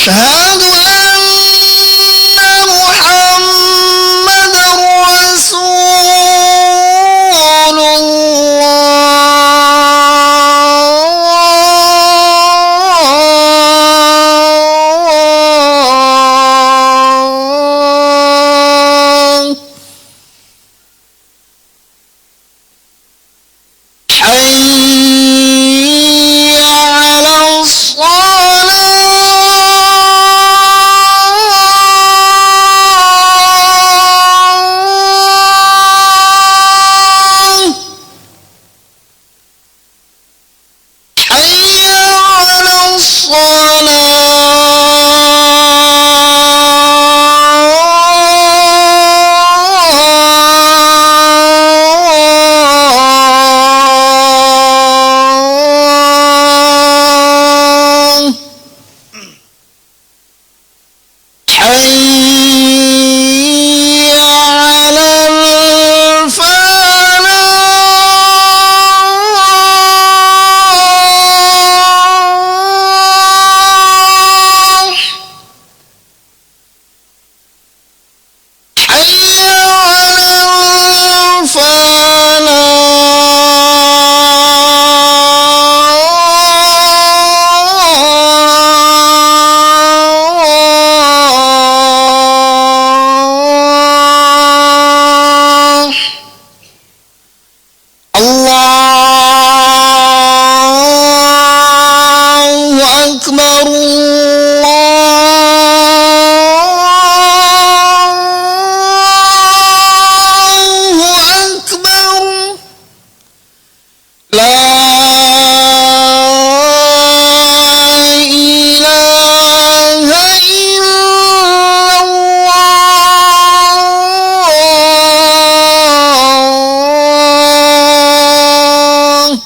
أشهد أن محمدا رسول الله حي على الصلاة حي على الصلاة حي على الفلاح حي على الفلاح الله أكبر الله أكبر لا إله إلا الله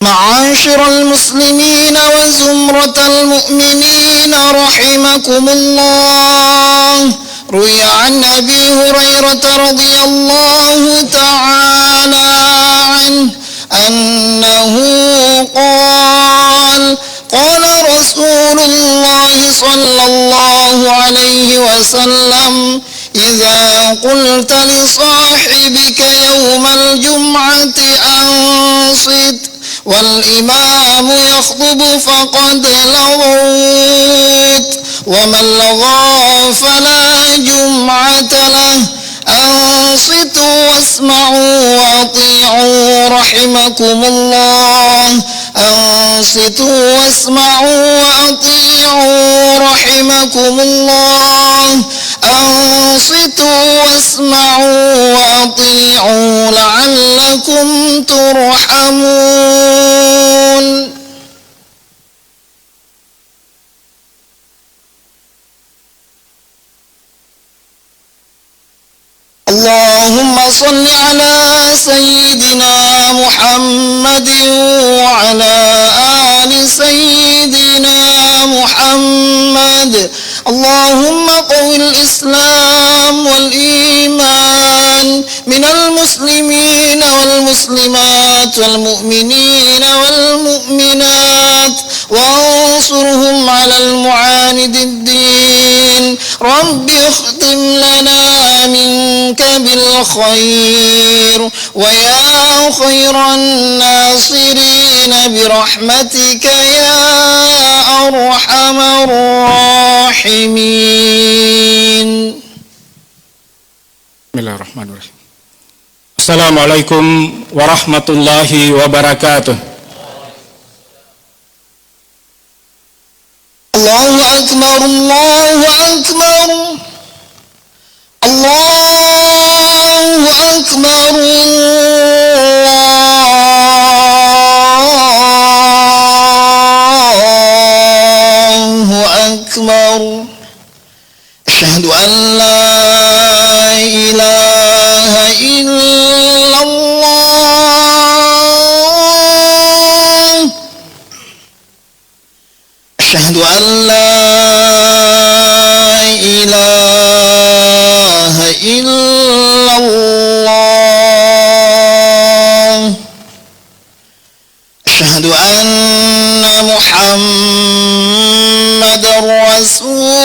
معاشر المسلمين وزمرة المؤمنين رحمكم الله، روي عن أبي هريرة رضي الله تعالى عنه أنه قال: قال رسول الله صلى الله عليه وسلم: إذا قلت لصاحبك يوم الجمعة أنصت والإمام يخطب فقد لغوت، ومن لغى فلا جمعة له. أنصتوا واسمعوا وأطيعوا رحمكم الله. أنصتوا واسمعوا وأطيعوا رحمكم الله. أنصتوا واسمعوا وأطيعوا لعلكم ترحمون. اللهم صل على سيدنا محمد وعلى آل سيدنا محمد. اللهم قو الإسلام والإيمان من المسلمين والمسلمات والمؤمنين والمؤمنات، وانصرهم على المعاند الدين. رب اختم لنا منك بالخير، ويا خير الناصرين برحمتك يا أرحم الراحمين. بسم الله الرحمن الرحيم. Assalamualaikum warahmatullahi wabarakatuh. Allahu Akbar, Allahu Akbar, Allahu Akbar, Allahu Akbar. Asyhadu an la ilaha illallah. Asyhadu an la ilaha illallah. Asyhadu anna Muhammadar Rasulullah.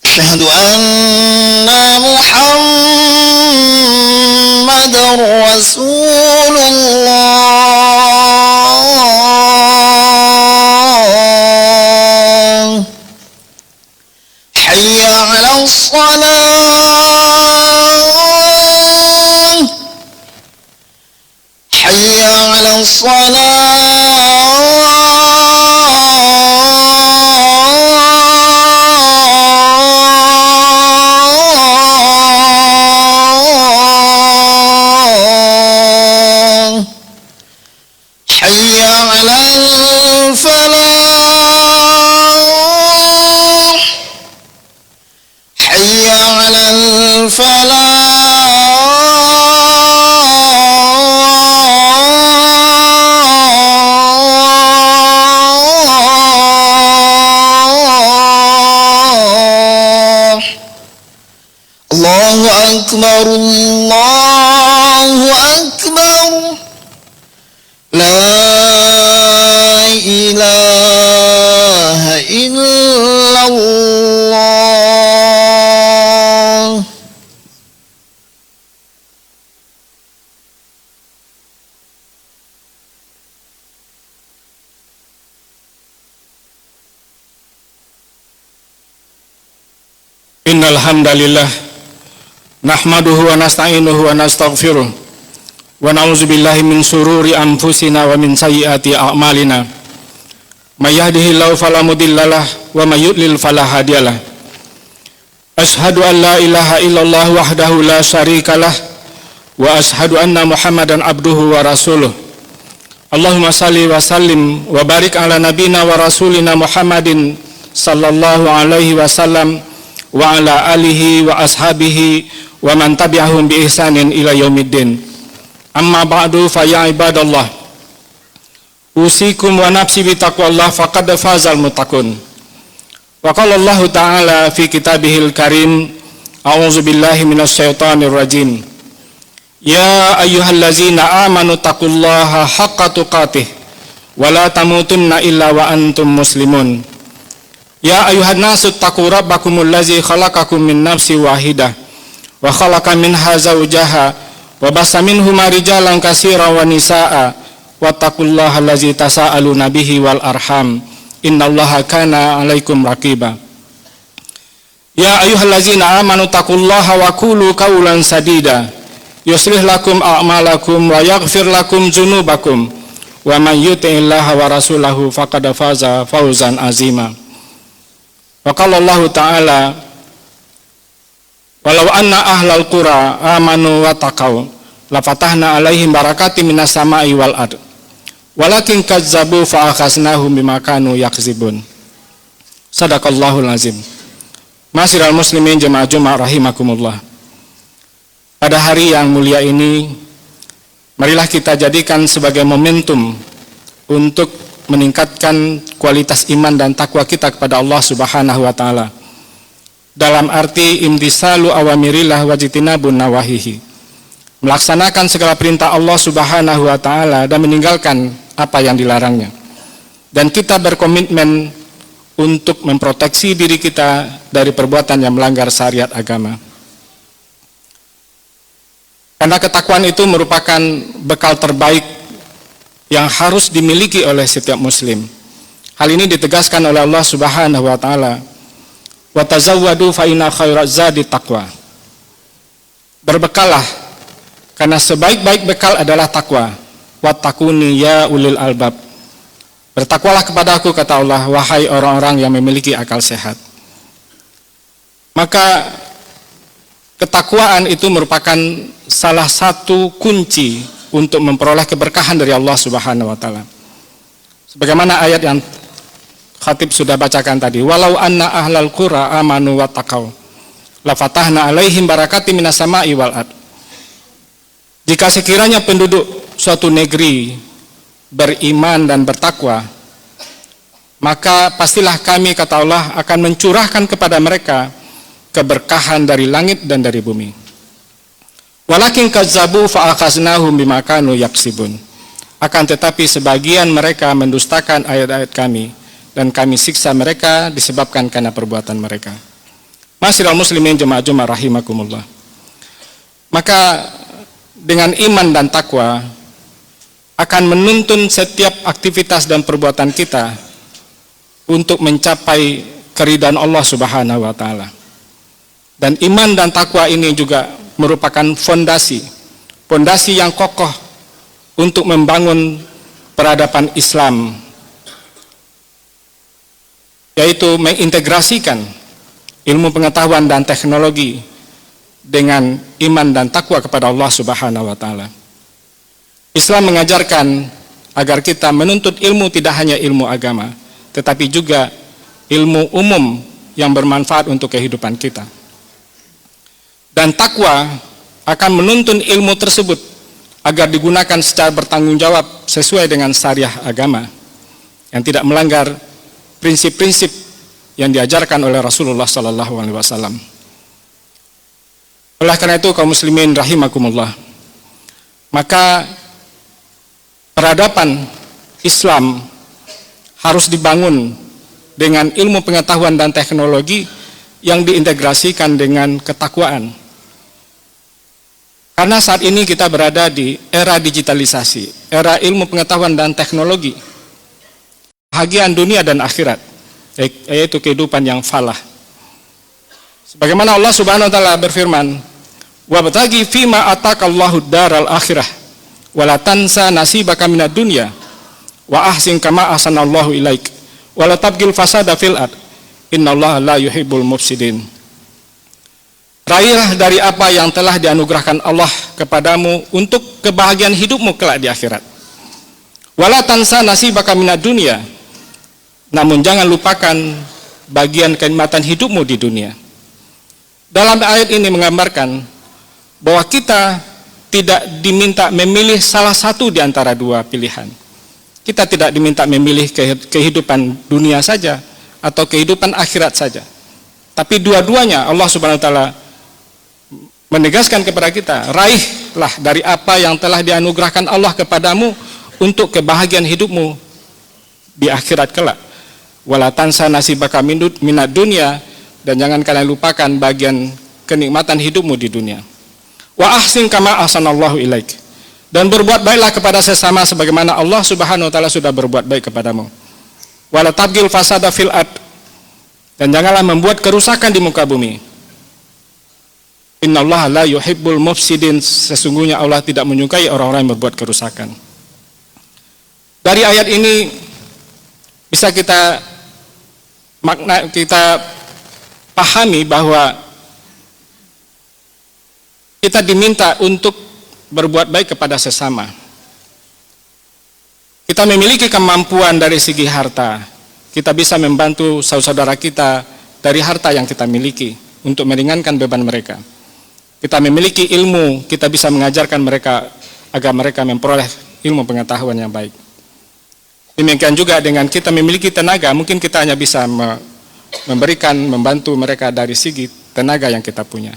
Asyhadu anna Muhammadar Rasulullah. Hayya 'alas salah, hayya 'alas salah. حي على الفلاح، حي على الفلاح. الله أكبر، الله أكبر. لا إله إلا الله. Innal hamdalillah nahmaduhu wa nasta'inuhu wa nastaghfiruh wa na'udzubillahi min sururi anfusina wa min sayyiati a'malina. May yahdihillahu fala mudhillalah wa may yudlil fala hadiyalah. Asyhadu an la ilaha illallah wahdahu la syarikalah wa asyhadu anna Muhammadan abduhu wa rasuluh. Allahumma salli wa sallim wa barik ala nabina wa rasulina Muhammadin sallallahu alaihi wasallam wa ala alihi wa ashabihi wa man tabi'ahum bi ihsanin ila yaumiddin. Amma ba'du fa ya ibadallah, usikum wa nafsi bi taqwallah faqad fazal muttaqun. Wa qala Allah ta'ala fi kitabihil karim, a'udzu billahi minasy syaithanir rajim. Ya ayyuhallazina amanu taqullaha haqqa tuqatih wa la tamutunna illa wa antum muslimun. Ya ayuhan nasu taqu rabbakumul ladzi khalaqakum min nafsin wahidah wa khalaqa minha zawjaha wa bassa minhuma rijalan katsiran wa nisaa'a wattaqullaha allazi tasaaluna bihi wal arham innallaha kana 'alaikum raqiba. Ya ayyuhallazina amanu taqullaha wa qulu qawlan sadida yuslih lakum a'malakum wa yaghfir lakum dzunubakum wa man yuti'illaha wa rasulahu faqad faza fawzan azima. Wa qala Allah ta'ala, walau anna ahlal qura amanu wa taqaw la fatahna alaihim barakatim minas sama'i wal ard walakin kazzabu fa akhasnahum bima kanu yakzibun. Sadaqallahul azim. Ma'asyiral muslimin jemaah Jumat rahimakumullah. Pada hari yang mulia ini, marilah kita jadikan sebagai momentum untuk meningkatkan kualitas iman dan takwa kita kepada Allah Subhanahu wa taala. Dalam arti imtisalu awamirillah wajtinabun nawahihi. Melaksanakan segala perintah Allah Subhanahu wa taala dan meninggalkan apa yang dilarangnya. Dan kita berkomitmen untuk memproteksi diri kita dari perbuatan yang melanggar syariat agama. Karena ketakwaan itu merupakan bekal terbaik yang harus dimiliki oleh setiap muslim. Hal ini ditegaskan oleh Allah Subhanahu wa taala, wa tazawwadu fa inna khairaz zadi taqwa. Berbekallah karena sebaik-baik bekal adalah takwa. Wattaquni ya ulil albab. Bertakwalah kepadaku, kata Allah, wahai orang-orang yang memiliki akal sehat. Maka ketakwaan itu merupakan salah satu kunci untuk memperoleh keberkahan dari Allah Subhanahu wa taala. Sebagaimana ayat yang khatib sudah bacakan tadi, walau anna ahlal qura amanu wa taqaw la fatahna alaihim barakatim minas sama'i wal ard. Jika sekiranya penduduk suatu negeri beriman dan bertakwa, maka pastilah kami, kata Allah, akan mencurahkan kepada mereka keberkahan dari langit dan dari bumi. Walakin kazzabu fa akhaznahum bima kanu yaksibun. Akan tetapi sebagian mereka mendustakan ayat-ayat kami dan kami siksa mereka disebabkan karena perbuatan mereka. Ma'asyiral muslimin jemaah Jumat rahimakumullah. Maka dengan iman dan takwa akan menuntun setiap aktivitas dan perbuatan kita untuk mencapai keridhaan Allah Subhanahu wa taala. Dan iman dan takwa ini juga merupakan fondasi yang kokoh untuk membangun peradaban Islam, yaitu mengintegrasikan ilmu pengetahuan dan teknologi dengan iman dan takwa kepada Allah Subhanahu wa taala. Islam mengajarkan agar kita menuntut ilmu tidak hanya ilmu agama, tetapi juga ilmu umum yang bermanfaat untuk kehidupan kita. Dan takwa akan menuntun ilmu tersebut agar digunakan secara bertanggung jawab sesuai dengan syariah agama yang tidak melanggar prinsip-prinsip yang diajarkan oleh Rasulullah SAW. Oleh karena itu, kaum muslimin rahimakumullah, maka peradaban Islam harus dibangun dengan ilmu pengetahuan dan teknologi yang diintegrasikan dengan ketakwaan. Karena saat ini kita berada di era digitalisasi, era ilmu pengetahuan dan teknologi, kebahagiaan dunia dan akhirat, yaitu kehidupan yang falah. Sebagaimana Allah Subhanahu wa taala berfirman, "Wabtaghi fima atakallahu daral akhirah, wa la tansa nasibaka minad dunya, wa ahsin kama ahsanallahu ilaik, wa la tabghil fasada fil ard, innallaha la yuhibbul mufsidin." Raihlah dari apa yang telah dianugerahkan Allah kepadamu untuk kebahagiaan hidupmu kelak di akhirat. Wala tansa nasibaka minad dunya. Namun jangan lupakan bagian kenikmatan hidupmu di dunia. Dalam ayat ini menggambarkan bahwa kita tidak diminta memilih salah satu di antara dua pilihan. Kita tidak diminta memilih kehidupan dunia saja atau kehidupan akhirat saja. Tapi dua-duanya Allah Subhanahu wa taala menegaskan kepada kita, raihlah dari apa yang telah dianugerahkan Allah kepadamu untuk kebahagiaan hidupmu di akhirat kelak. Wala tansa nasibaka minad dunya, dan jangan kalian lupakan bagian kenikmatan hidupmu di dunia. Wa ahsin kama ahsanallahu ilaik, dan berbuat baiklah kepada sesama sebagaimana Allah Subhanahu wa taala sudah berbuat baik kepadamu. Wala tabghil fasada fil ard, dan janganlah membuat kerusakan di muka bumi. Innallaha la yuhibbul mufsidin, sesungguhnya Allah tidak menyukai orang-orang yang berbuat kerusakan. Dari ayat ini bisa kita pahami bahwa kita diminta untuk berbuat baik kepada sesama. Kita memiliki kemampuan dari segi harta, kita bisa membantu saudara kita dari harta yang kita miliki untuk meringankan beban mereka. Kita memiliki ilmu, kita bisa mengajarkan mereka agar mereka memperoleh ilmu pengetahuan yang baik. Demikian juga dengan kita memiliki tenaga, mungkin kita hanya bisa membantu mereka dari segi tenaga yang kita punya.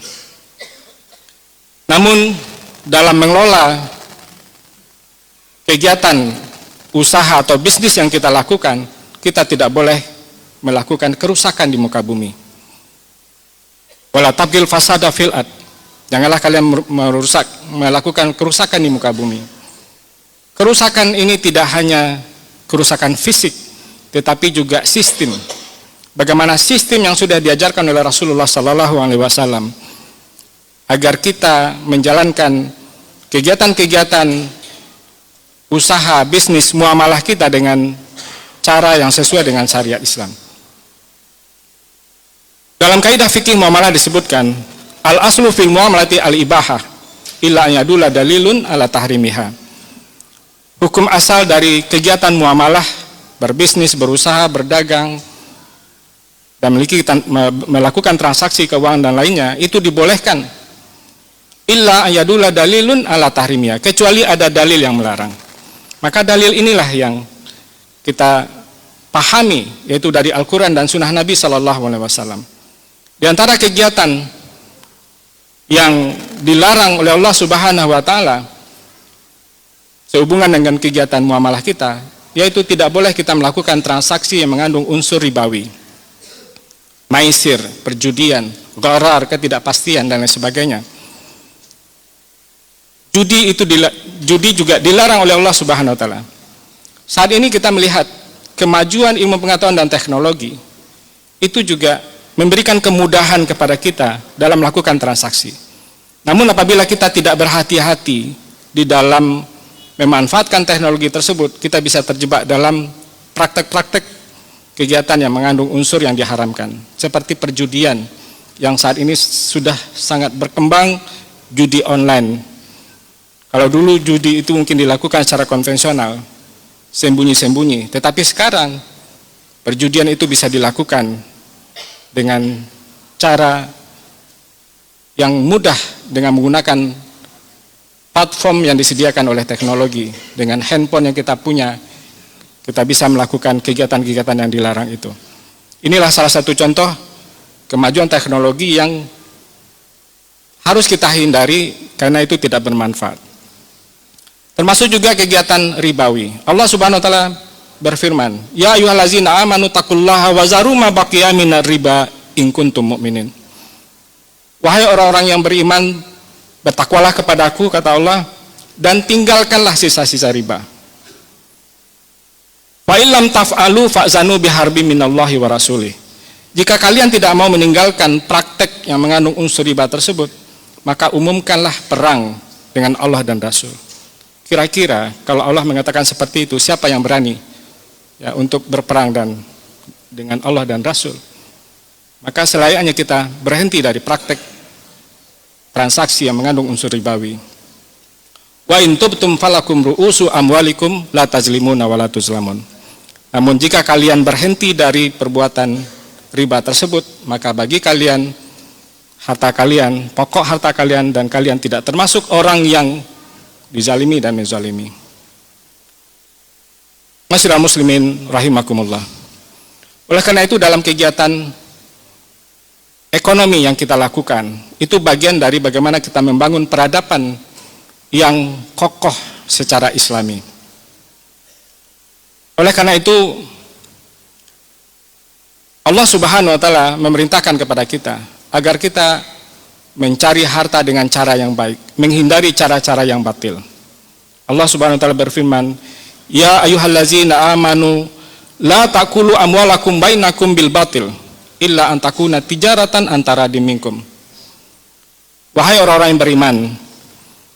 Namun dalam mengelola kegiatan usaha atau bisnis yang kita lakukan, kita tidak boleh melakukan kerusakan di muka bumi. Wala tabghil fasada fil ard, janganlah kalian melakukan kerusakan di muka bumi. Kerusakan ini tidak hanya kerusakan fisik, tetapi juga sistem. Bagaimana sistem yang sudah diajarkan oleh Rasulullah SAW agar kita menjalankan kegiatan-kegiatan usaha, bisnis, muamalah kita dengan cara yang sesuai dengan syariat Islam. Dalam kaidah fikih muamalah disebutkan, al-aslu fil muamalati al-ibahah illa yadula dalilun ala tahrimiha. Hukum asal dari kegiatan muamalah, berbisnis, berusaha, berdagang, dan melakukan transaksi keuangan dan lainnya, itu dibolehkan. Illa yadula dalilun ala tahrimiha, kecuali ada dalil yang melarang. Maka dalil inilah yang kita pahami, yaitu dari Al-Quran dan Sunnah Nabi SAW. Di antara kegiatan yang dilarang oleh Allah Subhanahu wa taala sehubungan dengan kegiatan muamalah kita, yaitu tidak boleh kita melakukan transaksi yang mengandung unsur ribawi, maisir, perjudian, gharar, ketidakpastian dan lain sebagainya. Judi juga dilarang oleh Allah Subhanahu wa taala. Saat ini kita melihat kemajuan ilmu pengetahuan dan teknologi itu juga memberikan kemudahan kepada kita dalam melakukan transaksi. Namun apabila kita tidak berhati-hati di dalam memanfaatkan teknologi tersebut, kita bisa terjebak dalam praktek-praktek kegiatan yang mengandung unsur yang diharamkan, seperti perjudian yang saat ini sudah sangat berkembang, judi online. Kalau dulu judi itu mungkin dilakukan secara konvensional, sembunyi-sembunyi, tetapi sekarang perjudian itu bisa dilakukan dengan cara yang mudah dengan menggunakan platform yang disediakan oleh teknologi. Dengan handphone yang kita punya, kita bisa melakukan kegiatan-kegiatan yang dilarang itu. Inilah salah satu contoh kemajuan teknologi yang harus kita hindari karena itu tidak bermanfaat. Termasuk juga kegiatan ribawi. Allah Subhanahu wa taala berfirman, "Ya ayyuhallazina amanu taqullaha wa zaru ma baqiya minar riba in kuntum mu'minin." Wahai orang-orang yang beriman, bertakwalah kepadaku, kata Allah, dan tinggalkanlah sisa-sisa riba. Fa illam taf'alu fa'zanu biharbi minallahi wa rasulih. Jika kalian tidak mau meninggalkan praktek yang mengandung unsur riba tersebut, maka umumkanlah perang dengan Allah dan Rasul. Kira-kira kalau Allah mengatakan seperti itu, siapa yang berani ya untuk berperang dengan Allah dan Rasul? Maka selayaknya kita berhenti dari praktek transaksi yang mengandung unsur ribawi. Wa in tubtum falakum ru'usu amwalikum la tazlimuna wa la tuzlamun. Namun jika kalian berhenti dari perbuatan riba tersebut, maka bagi kalian harta kalian, pokok harta kalian, dan kalian tidak termasuk orang yang dizalimi dan menzalimi. Ma'asyiral muslimin rahimakumullah. Oleh karena itu dalam kegiatan ekonomi yang kita lakukan, itu bagian dari bagaimana kita membangun peradaban yang kokoh secara Islami. Oleh karena itu Allah Subhanahu wa taala memerintahkan kepada kita agar kita mencari harta dengan cara yang baik, menghindari cara-cara yang batil. Allah Subhanahu wa taala berfirman, "Ya ayyuhallazina amanu la taqulu amwalakum bainakum bil batil illa an takuna tijaratan antara minkum." Wahai orang-orang yang beriman,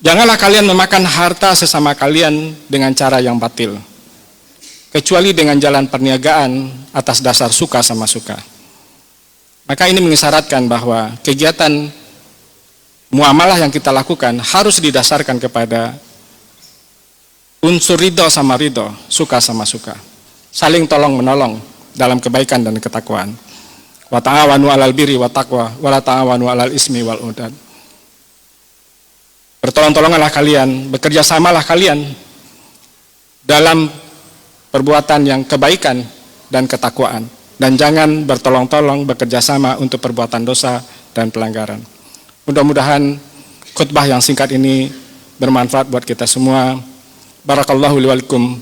janganlah kalian memakan harta sesama kalian dengan cara yang batil, kecuali dengan jalan perniagaan atas dasar suka sama suka. Maka ini mengisyaratkan bahwa kegiatan muamalah yang kita lakukan harus didasarkan kepada unsur ridho sama ridho, suka sama suka, saling tolong menolong dalam kebaikan dan ketakwaan. Wa ta'awanu 'alal birri wa taqwa wa la ta'awanu 'alal ismi wal udwan. Bertolong-tolonganlah kalian, bekerja samalah kalian dalam perbuatan yang kebaikan dan ketakwaan, dan jangan bertolong-tolong bekerja sama untuk perbuatan dosa dan pelanggaran. Mudah-mudahan khutbah yang singkat ini bermanfaat buat kita semua. Barakallahu li walakum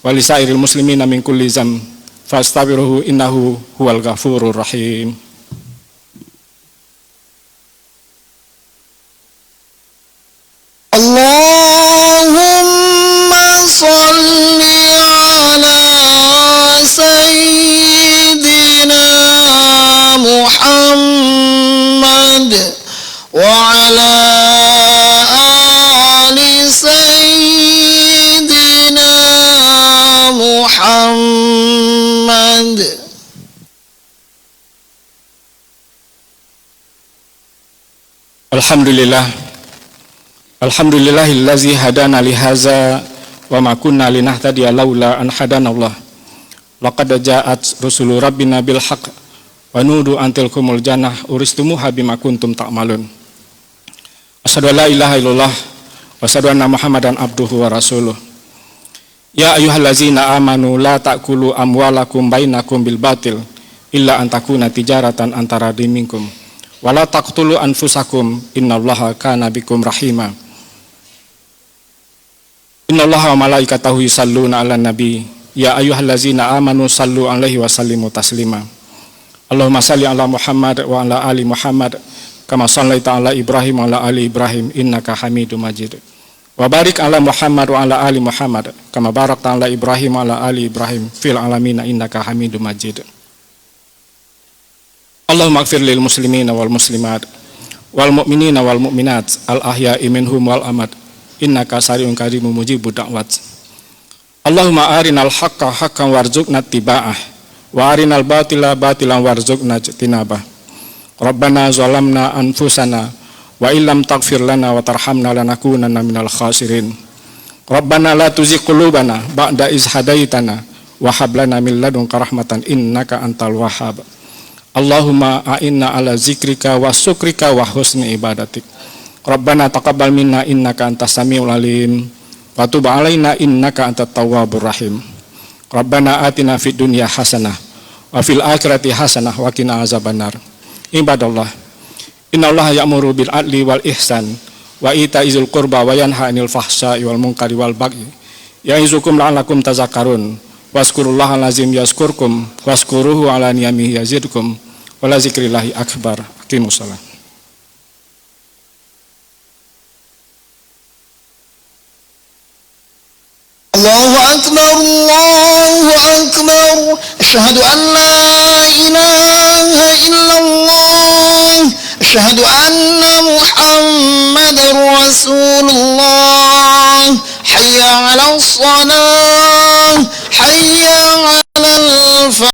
wa lisairil muslimina min kulli dzam fastaghfiruhu innahu huwal ghafurur rahim. Allahumma sholli ala sayyidina Muhammad wa ala ali sayyidina Muhammad. Alhamdulillahillazi hadana lihaza wa ma kunna linahtadiya laula an hadanallah. Laqad ja'at rusulu rabbina bil haqq wa nudu antil kumul jannah uristumuha bima kuntum ta'malun. Asyhadu an la ilaha illallah wa asyhadu anna Muhammadan abduhu wa rasuluh. Ya ayyuhallazina amanu la ta'kulu amwalakum bainakum bil batil illa an takuna tijaratan antara minkum wa la taqtulu anfusakum innallaha kana bikum rahima. Innallaha wa malaikatahu yusalluna 'alan nabi ya ayyuhallazina amanu sallu 'alaihi wa sallimu taslima. Allahumma shalli 'ala Muhammad wa 'ala ali Muhammad kama shallaita 'ala Ibrahim wa 'ala ali Ibrahim innaka Hamidum Majid. Wa barik 'ala Muhammad wa 'ala ali Muhammad kama barakta 'ala Ibrahim wa 'ala ali Ibrahim fil 'alamin innaka Hamidum Majid. Allahumma ighfir lil muslimina wal muslimat wal mu'minina wal mu'minat al ahya'i minhum wal amwat innaka sari'un karimun mujibud da'wat. Allahumma arinal haqqa haqqan warzuqna ittiba'ah wa arinal batila batilan warzuqna ijtinabah. Rabbana zalamna anfusana wa illam taghfir lana wa tarhamna lanakunanna minal khasirin. Rabbana la tuzigh qulubana ba'da iz hadaitana wa hab lana min ladunka rahmatan innaka antal wahhab. Allahumma a'inna ala zikrika wa syukrika wa husni ibadatik. Rabbana taqabbal minna innaka antas samiul alim wa tub alaina innaka antat tawwabur rahim. Rabbana atina fid dunya hasanah wa fil akhirati hasanah wa qina azabannar. Ibadallah, innallaha ya'muru bil adli wal ihsan wa ita'izil qurba wa yanha 'anil fahsya'i wal munkari wal baghi ya'izukum la'allakum tazakkarun. Wazkurullaha lazim yazkurkum wazkuruhu ala niyamihi yazidkum wa la zikrillahi akbar. Aqimus shalah. Allahu akbar, Allahu akbar. Asyhadu an la ilaha illallah. Asyhadu anna Muhammadar Rasulullah. Hayya 'alas shalah, hayya 'alal falah.